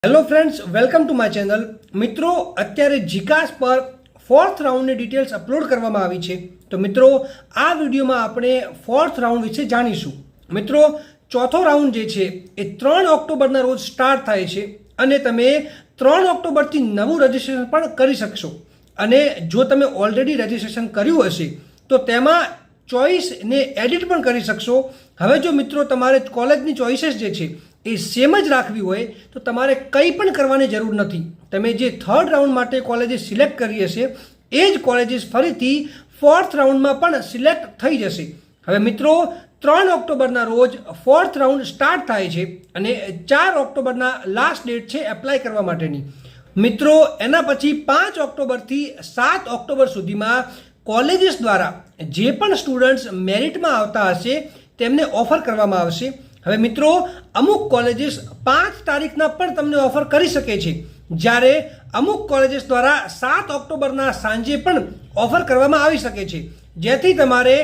Hello friends, welcome to my channel. મિત્રો, અત્યારે જીકાસ પર 4th રાઉન્ડની ડિટેલ્સ અપલોડ કરવામાં આવી છે. તો મિત્રો, આ વિડીયોમાં આપણે 4th રાઉન્ડ વિશે જાણીશું. મિત્રો, ચોથો રાઉન્ડ જે છે એ 3 ઓક્ટોબરના રોજ સ્ટાર્ટ થાય છે અને તમે 3 ઓક્ટોબરથી નવું રજિસ્ટ્રેશન પણ કરી શકશો. અને જો તમે ઓલરેડી રજિસ્ટ્રેશન કર્યું હશે તો તેમાં ચોઇસને એડિટ પણ કરી શકશો. હવે જો મિત્રો તમારે કોલેજની ચોઇસીસ જે છે એ સેમ જ રાખવી હોય તો તમારે કંઈ પણ કરવાની જરૂર નથી. તમે જે 3rd રાઉન્ડ માટે કોલેજે સિલેક્ટ કરી હશે એ જ કોલેજીસ ફરીથી 4th રાઉન્ડમાં પણ સિલેક્ટ થઈ જશે. હવે મિત્રો, 3 ઓક્ટોબરના રોજ 4th રાઉન્ડ સ્ટાર્ટ થાય છે અને 4 ઓક્ટોબરના લાસ્ટ ડેટ છે એપ્લાય કરવા માટેની. મિત્રો, એના પછી 5 ઓક્ટોબરથી 7 ઓક્ટોબર સુધીમાં કોલેજીસ દ્વારા જે પણ સ્ટુડન્ટ્સ મેરિટમાં આવતા હશે તેમને ઓફર કરવામાં આવશે. હવે મિત્રો, અમુક કોલેજીસ 5 તારીખના પણ તમને ઓફર કરી શકે છે, જ્યારે અમુક કોલેજીસ દ્વારા 7 ઓક્ટોબરના સાંજે પણ ઓફર કરવામાં આવી શકે છે, જેથી તમારે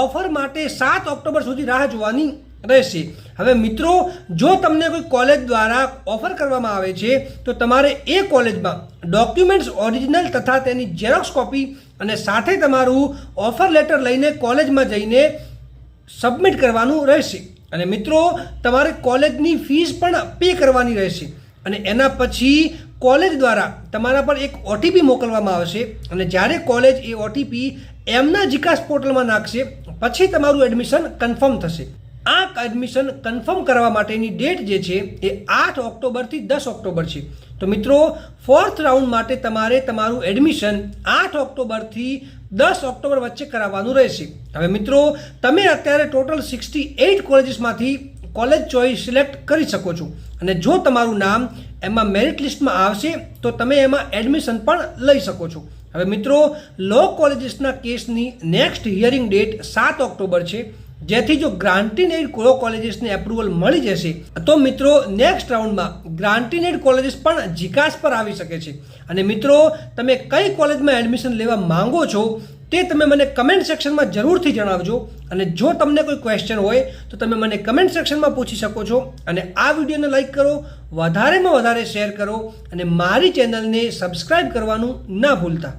ઓફર માટે 7 ઓક્ટોબર સુધી રાહ જોવાની રહેશે. હવે મિત્રો, જો તમને કોઈ કોલેજ દ્વારા ઓફર કરવામાં આવે છે તો તમારે એ કોલેજમાં ડોક્યુમેન્ટ્સ ઓરિજિનલ તથા તેની ઝેરોક્સ કોપી અને સાથે તમારું ઓફર લેટર લઈને કોલેજમાં જઈને સબમિટ કરવાનું રહેશે. અને મિત્રો, તમારે કોલેજની ફીસ પણ પે કરવાની રહેશે. અને એના પછી કોલેજ દ્વારા તમારા પર એક ઓટીપી મોકલવામાં આવશે અને જ્યારે કોલેજ એ ઓટીપી એમના જીકાસ પોર્ટલમાં નાખશે પછી તમારું એડમિશન કન્ફર્મ થશે. આ એડમિશન કન્ફર્મ કરવા માટેની ડેટ જે છે એ 8 ઓક્ટોબરથી 10 ઓક્ટોબર છે. તો મિત્રો, 4th રાઉન્ડ માટે તમારે તમારું એડમિશન 8 ઓક્ટોબરથી 10 ઓક્ટોબર વચ્ચે કરાવવાનું રહેશે. હવે મિત્રો, તમે અત્યારે ટોટલ 68 કોલેજીસમાંથી કોલેજ ચોઇસ સિલેક્ટ કરી શકો છો અને જો તમારું નામ એમાં મેરિટ લિસ્ટમાં આવશે તો તમે એમાં એડમિશન પણ લઈ શકો છો. હવે મિત્રો, લો કોલેજીસના કેસની નેક્સ્ટ હિયરિંગ ડેટ 7 ઓક્ટોબર છે, જેથી જો ગ્રાન્ટીન એડ કોલેજીસને એપ્રુવલ મળી જશે તો મિત્રો નેક્સ્ટ રાઉન્ડમાં ગ્રાન્ટીન એડ કોલેજીસ પણ જીકાસ પર આવી શકે છે. અને મિત્રો, તમે કઈ કોલેજમાં એડમિશન લેવા માંગો છો તે તમે મને કમેન્ટ સેક્શનમાં જરૂરથી જણાવજો. અને જો તમને કોઈ ક્વેશ્ચન હોય તો તમે મને કમેન્ટ સેક્શનમાં પૂછી શકો છો. અને આ વિડીયોને લાઈક કરો, વધારેમાં વધારે શેર કરો અને મારી ચેનલને સબસ્ક્રાઈબ કરવાનું ના ભૂલતા.